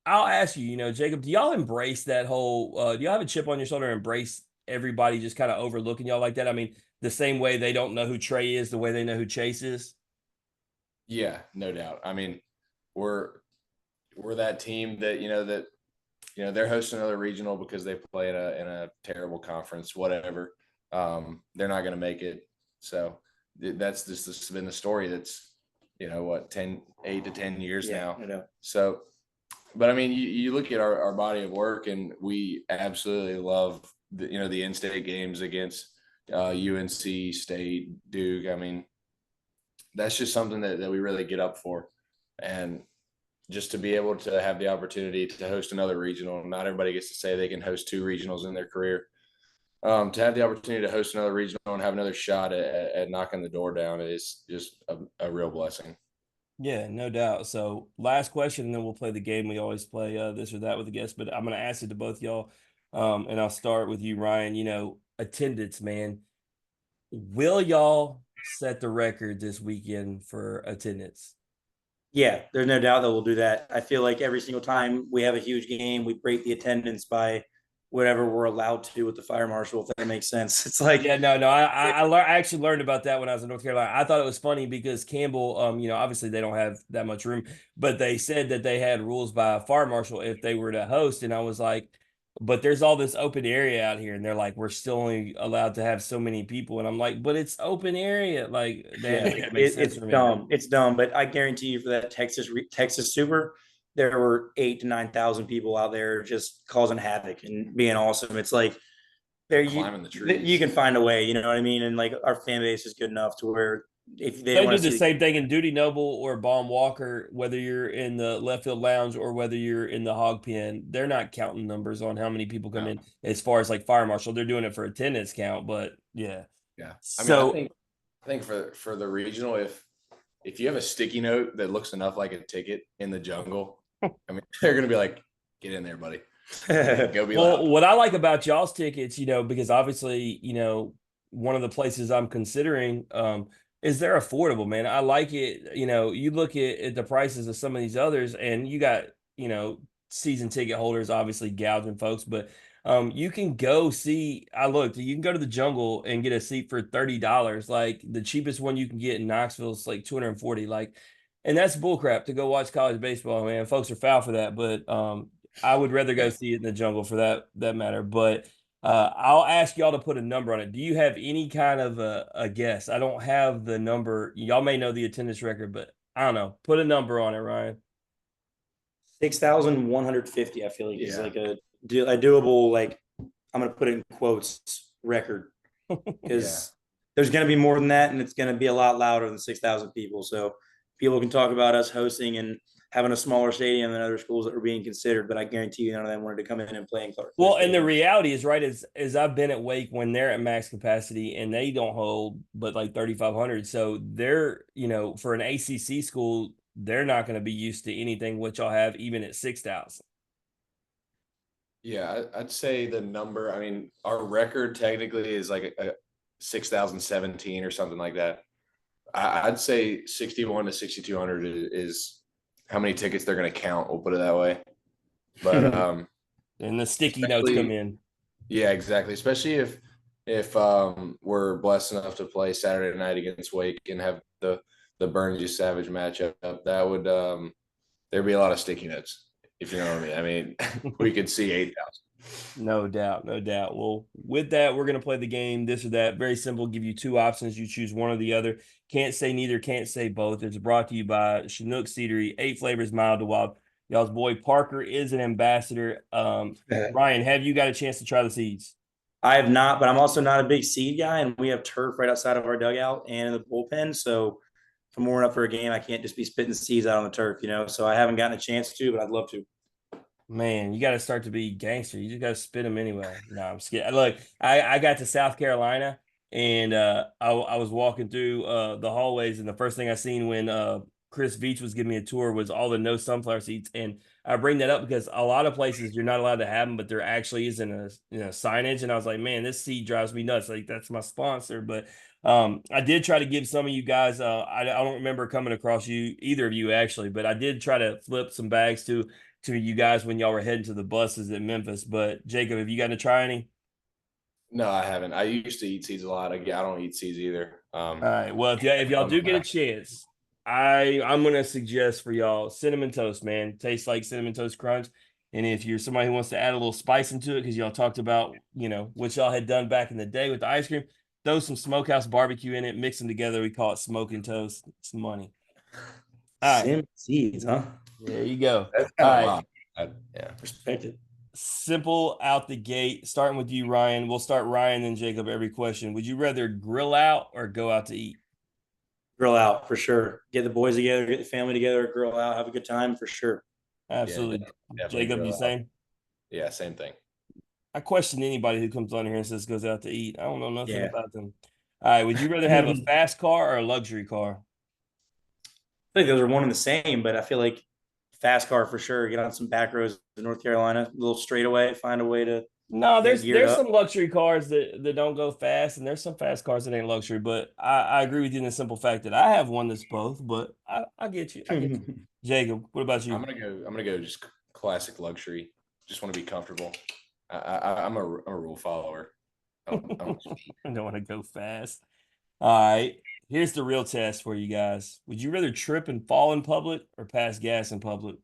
I'll ask you, Jacob, do y'all embrace that whole do y'all have a chip on your shoulder and embrace everybody just kind of overlooking y'all like that? I mean, the same way they don't know who Trey is, the way they know who Chase is. Yeah, no doubt. I mean, we're that team that they're hosting another regional because they play in a terrible conference, whatever. They're not going to make it. So that's just been the story. That's 8 to 10 years now. I know. So, but I mean, you look at our body of work, and we absolutely love the in-state games against UNC, State, Duke. I mean, that's just something that we really get up for. And just to be able to have the opportunity to host another regional, not everybody gets to say they can host 2 regionals in their career. To have the opportunity to host another regional and have another shot at knocking the door down is just a real blessing. Yeah, no doubt. So last question, and then we'll play the game. We always play this or that with the guests, but I'm going to ask it to both y'all. And I'll start with you, Ryan. Attendance, man. Will y'all set the record this weekend for attendance? Yeah, there's no doubt that we'll do that. I feel like every single time we have a huge game, we break the attendance by whatever we're allowed to with the fire marshal, if that makes sense. It's like, Yeah, no. I actually learned about that when I was in North Carolina. I thought it was funny because Campbell, obviously they don't have that much room, but they said that they had rules by a fire marshal if they were to host, and I was like, but there's all this open area out here, and they're like, we're still only allowed to have so many people, and I'm like, but it's open area. Like that yeah, didn't make sense it's for me. dumb. It's dumb, but I guarantee you for that Texas Super, there were 8 to 9,000 people out there just causing havoc and being awesome. It's like there Climbing the trees. you can find a way, you know what I mean? And like our fan base is good enough to where if they They want do to the see same thing in Duty Noble or Baum Walker, whether you're in the left field lounge or whether you're in the hog pen. They're not counting numbers on how many people come in as far as like fire marshal. They're doing it for attendance count, but yeah. Yeah. I mean, So I think for the regional, if you have a sticky note that looks enough like a ticket in the jungle, I mean, they're going to be like, get in there, buddy. Go be well, loud. what I like about y'all's tickets, because obviously, one of the places I'm considering is they're affordable, man. I like it. You look at the prices of some of these others, and you got, season ticket holders obviously gouging folks, but you can go see. You can go to the jungle and get a seat for $30. Like the cheapest one you can get in Knoxville is like 240. Like, and that's bullcrap to go watch college baseball, man. Folks are foul for that, but I would rather go see it in the jungle for that matter. But I'll ask y'all to put a number on it. Do you have any kind of a guess? I don't have the number. Y'all may know the attendance record, but I don't know. Put a number on it, Ryan. 6,150, I feel like is like a doable, like I'm gonna put it in quotes, record. Because there's gonna be more than that, and it's gonna be a lot louder than 6,000 people. So people can talk about us hosting and having a smaller stadium than other schools that were being considered, but I guarantee you none of them wanted to come in and play in Clark. Well, and the reality is, right, is I've been at Wake when they're at max capacity and they don't hold but like 3,500. So they're, for an ACC school, they're not going to be used to anything what y'all have even at 6,000. Yeah, I'd say the number, I mean, our record technically is like a 6,017 or something like that. I'd say 61 to 6,200 is how many tickets they're going to count. We'll put it that way. But and the sticky notes come in. Yeah, exactly. Especially if we're blessed enough to play Saturday night against Wake and have the the Burns Savage matchup, that would there'd be a lot of sticky notes, if you know what I mean. We could see 8,000. No doubt, no doubt. Well, with that, we're going to play the game, this or that. Very simple. Give you two options. You choose one or the other. Can't say neither, can't say both. It's brought to you by Chinook Cedary, 8 flavors, mild to wild. Y'all's boy Parker is an ambassador. Ryan, have you got a chance to try the seeds? I have not, but I'm also not a big seed guy, and we have turf right outside of our dugout and in the bullpen. So if I'm warming up for a game, I can't just be spitting seeds out on the turf, So I haven't gotten a chance to, but I'd love to. Man, you got to start to be gangster. You just got to spit them anyway. No, I'm scared. Look, I got to South Carolina and I was walking through the hallways, and the first thing I seen when Chris Veach was giving me a tour was all the no sunflower seeds. And I bring that up because a lot of places you're not allowed to have them, but there actually isn't a signage. And I was like, man, this seed drives me nuts. Like that's my sponsor. But I did try to give some of you guys. I don't remember coming across either of you actually, but I did try to flip some bags to you guys when y'all were heading to the buses at Memphis. But Jacob, have you got to try any? No, I haven't. I used to eat seeds a lot. I don't eat seeds either. All right. Well, if y'all do get a chance, I'm gonna suggest for y'all cinnamon toast, man. Tastes like cinnamon toast crunch. And if you're somebody who wants to add a little spice into it, because y'all talked about, what y'all had done back in the day with the ice cream, throw some smokehouse barbecue in it, mix them together. We call it smoking toast. It's money. All right. Sim seeds, huh? There you go. That's All kind right. of wild. Yeah. Respect it. Simple out the gate. Starting with you, Ryan. We'll start Ryan and Jacob every question. Would you rather grill out or go out to eat? Grill out for sure. Get the boys together, get the family together, grill out, have a good time for sure. Absolutely. Definitely Jacob, grill you out. same? Yeah, same thing. I question anybody who comes on here and says goes out to eat. I don't know nothing Yeah. about them. All right. Would you rather have a fast car or a luxury car? I think those are one and the same, but I feel like fast car for sure. Get on some back roads in North Carolina, a little straightaway, find a way to No, get geared there's up. some luxury cars that don't go fast, and there's some fast cars that ain't luxury. But I agree with you in the simple fact that I have one that's both. But I get you. I get you. Jacob, what about you? I'm gonna go just classic luxury. Just want to be comfortable. I'm a rule follower. I don't I don't want to go fast. All right. Here's the real test for you guys. Would you rather trip and fall in public or pass gas in public?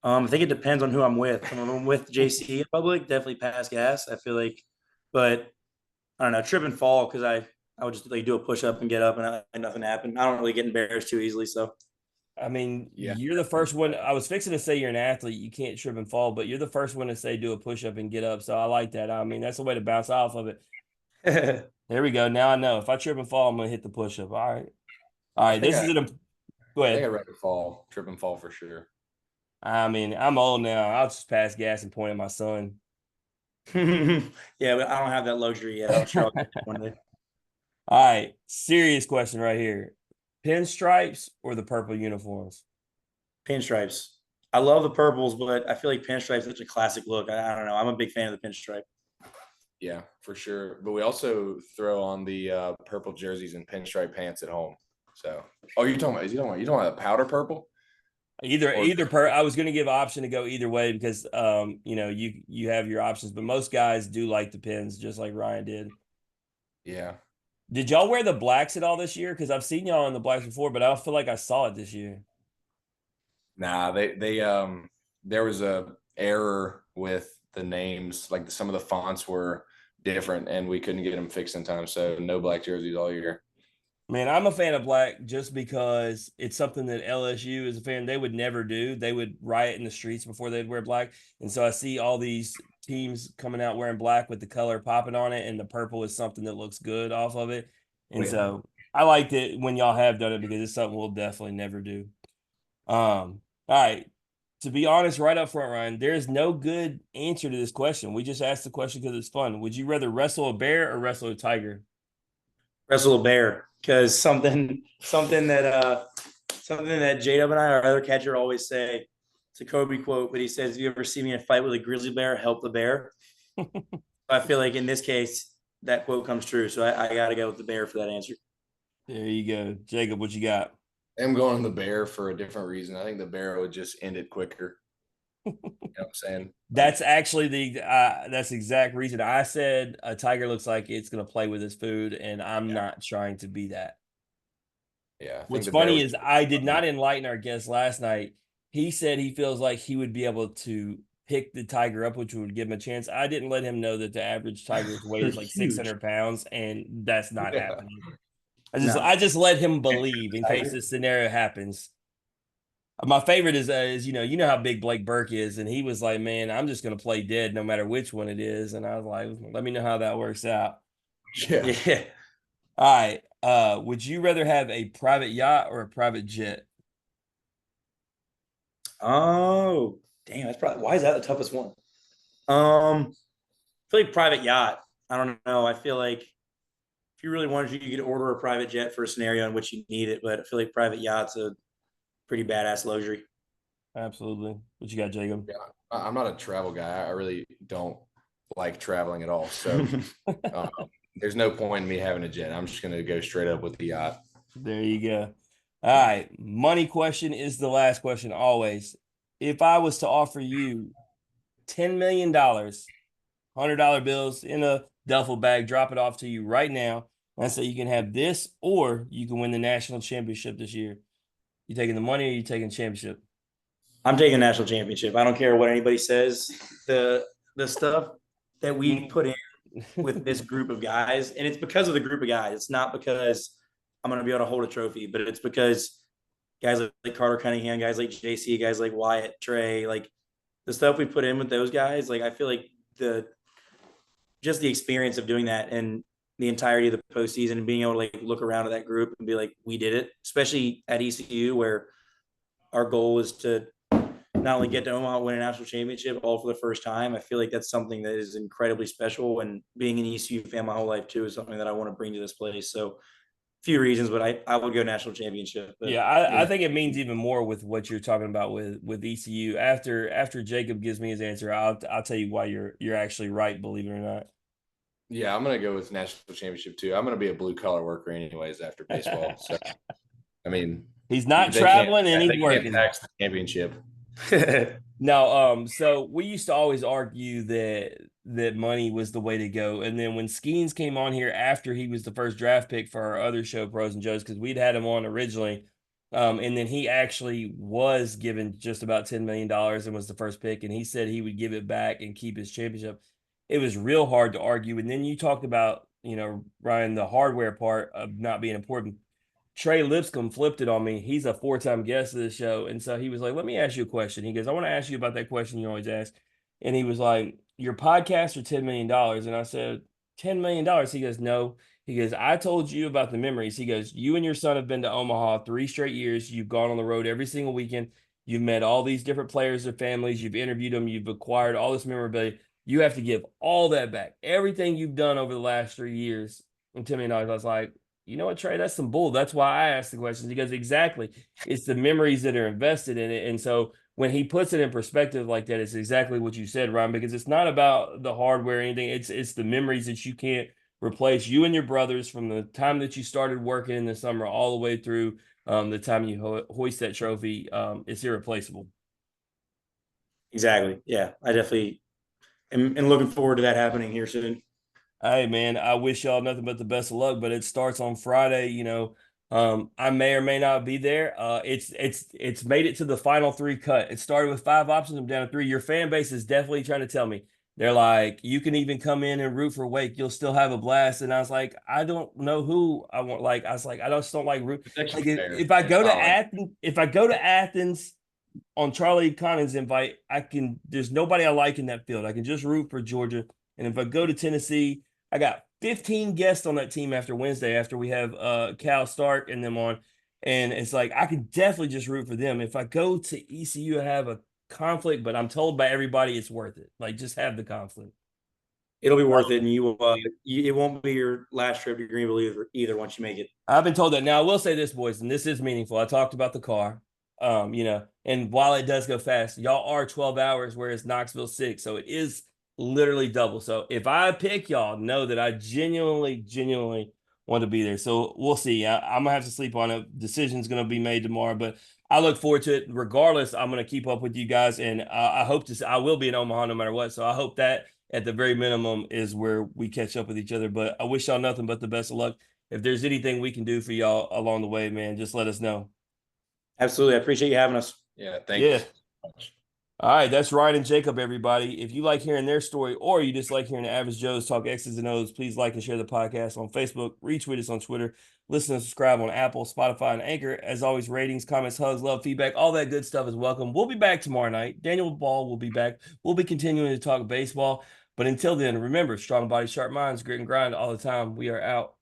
I think it depends on who I'm with. If I'm with JC in public, definitely pass gas. I feel like, but I don't know, trip and fall because I would just like do a push up and get up and nothing happened. I don't really get embarrassed too easily. So I mean, Yeah. you're the first one. I was fixing to say you're an athlete. You can't trip and fall, but you're the first one to say do a push up and get up. So I like that. I mean, that's a way to bounce off of it. There we go. Now I know if I trip and fall, I'm going to hit the push up. All right. All right. This is an. Go I think I'd ahead. rather fall, trip and fall for sure. I mean, I'm old now. I'll just pass gas and point at my son. yeah, but I don't have that luxury yet. I'm sure I'll get one day. All right. Serious question right here. Pinstripes or the purple uniforms? Pinstripes. I love the purples, but I feel like pinstripes is such a classic look. I don't know. I'm a big fan of the pinstripe. Yeah, for sure. But we also throw on the purple jerseys and pinstripe pants at home. So, oh, you talking about? You talking about powder purple? I was going to give option to go either way because you have your options, but most guys do like the pins just like Ryan did. Yeah. Did y'all wear the blacks at all this year? Because I've seen y'all in the blacks before, but I don't feel like I saw it this year. Nah, they there was a error with the names. Like some of the fonts were different, and we couldn't get them fixed in time. So no black jerseys all year. Man, I'm a fan of black just because it's something that LSU as a fan, they would never do. They would riot in the streets before they'd wear black. And so I see all these teams coming out wearing black with the color popping on it, and the purple is something that looks good off of it. And Yeah. so I liked it when y'all have done it because it's something we'll definitely never do. All right. To be honest, right up front, Ryan, there's no good answer to this question. We just asked the question because it's fun. Would you rather wrestle a bear or wrestle a tiger? Wrestle a bear because something that J-Dub and I, our other catcher, always say. It's a Kobe quote, but he says, "If you ever see me in a fight with a grizzly bear, help the bear." I feel like in this case, that quote comes true. So I got to go with the bear for that answer. There you go. Jacob, what you got? I'm going the bear for a different reason. I think the bear would just end it quicker. You know what I'm saying? That's actually that's the exact reason I said a tiger looks like it's going to play with his food, and I'm not trying to be that. Yeah, I think What's the funny Bears. is I did not enlighten our guest last night. He said he feels like he would be able to pick the tiger up, which would give him a chance. I didn't let him know that the average tiger's weight They're is like huge. 600 pounds, and that's not Yeah. happening. No. I just let him believe in case Tiger? this scenario happens. My favorite is you know how big Blake Burke is, and he was like, "Man, I'm just gonna play dead no matter which one it is." And I was like, "Let me know how that works out." Yeah. Yeah. All right. Would you rather have a private yacht or a private jet? Oh, damn. That's probably why is that the toughest one? I feel like private yacht. I don't know. I feel like if you really wanted to, you could order a private jet for a scenario in which you need it. But I feel like private yacht's a pretty badass luxury. Absolutely. What you got, Jacob? Yeah. I'm not a travel guy. I really don't like traveling at all. So um, there's no point in me having a jet. I'm just going to go straight up with the yacht. There you go. All right. Money question is the last question always. If I was to offer you $10 million, $100 bills in a duffel bag, drop it off to you right now, and say you can have this or you can win the national championship this year. You taking the money or you taking the championship? I'm taking a national championship. I don't care what anybody says. The stuff that we put in with this group of guys, and it's because of the group of guys. It's not because I'm going to be able to hold a trophy, but it's because guys like Carter Cunningham, guys like JC, guys like Wyatt, Trey, like the stuff we put in with those guys. Like I feel like the experience of doing that and the entirety of the postseason and being able to like look around at that group and be like, we did it, especially at ECU where our goal is to not only get to Omaha, win a national championship all for the first time. I feel like that's something that is incredibly special. And being an ECU fan my whole life too is something that I want to bring to this place. So a few reasons, but I would go national championship. But Yeah, I yeah, think it means even more with what you're talking about with ECU. After Jacob gives me his answer, I'll tell you why you're actually right, believe it or not. Yeah, I'm going to go with national championship too. I'm going to be a blue collar worker anyways after baseball. So, I mean, He's not they can't traveling and he's they can't working. tax the championship. No, so we used to always argue that money was the way to go. And then when Skeens came on here after he was the first draft pick for our other show, Pros and Joes, because we'd had him on originally. And then he actually was given just about $10 million and was the first pick, and he said he would give it back and keep his championship. It was real hard to argue. And then you talked about, Ryan, the hardware part of not being important. Trey Lipscomb flipped it on me. He's a four-time guest of the show. And so he was like, let me ask you a question. He goes, I want to ask you about that question you always ask. And he was like, your podcast for $10 million. And I said, $10 million. He goes, no. He goes, I told you about the memories. He goes, you and your son have been to Omaha 3 straight years. You've gone on the road every single weekend. You've met all these different players, their families. You've interviewed them. You've acquired all this memorabilia. You have to give all that back. Everything you've done over the last 3 years. And $10 million. I was like, you know what, Trey? That's some bull. That's why I asked the questions. He goes, exactly. It's the memories that are invested in it. And so when he puts it in perspective like that, it's exactly what you said, Ryan, because it's not about the hardware or anything. It's the memories that you can't replace. You and your brothers from the time that you started working in the summer all the way through the time you hoist that trophy. It's irreplaceable. exactly. Yeah, I definitely am looking forward to that happening here soon. Hey man, I wish y'all nothing but the best of luck, but it starts on Friday. I may or may not be there. It's made it to the final 3 cut. It started with 5 options. I'm down to 3. Your fan base is definitely trying to tell me. They're like, you can even come in and root for Wake. You'll still have a blast. And I was like, I don't know who I want. Like, I was like, I just don't like root. It's actually Like fair. if I It's go to not like Athens, if I go to Athens on Charlie Connors' invite, there's nobody I like in that field. I can just root for Georgia. And if I go to Tennessee, I got 15 guests on that team after Wednesday, after we have Cal Stark and them on. And it's like I could definitely just root for them. If I go to ECU, I have a conflict, but I'm told by everybody it's worth it. Like just have the conflict. It'll be worth it, and it won't be your last trip to Greenville either once you make it. I've been told that. Now I will say this, boys, and this is meaningful. I talked about the car. And while it does go fast, y'all are 12 hours, whereas Knoxville 6. So it is literally double. So if I pick y'all, know that I genuinely want to be there. So we'll see. I'm gonna have to sleep on it. Decision's gonna be made tomorrow, but I look forward to it. Regardless, I'm gonna keep up with you guys, and I will be in Omaha no matter what. So I hope that at the very minimum is where we catch up with each other. But I wish y'all nothing but the best of luck. if there's anything we can do for y'all along the way, man, just let us know. Absolutely. I appreciate you having us. Yeah. Thank Yeah. you so much. All right, that's Ryan and Jacob, everybody. If you like hearing their story or you just like hearing the average Joes talk X's and O's, please like and share the podcast on Facebook, retweet us on Twitter, listen and subscribe on Apple, Spotify, and Anchor. As always, ratings, comments, hugs, love, feedback, all that good stuff is welcome. We'll be back tomorrow night. Daniel Ball will be back. We'll be continuing to talk baseball. But until then, remember, strong body, sharp minds, grit and grind all the time. We are out.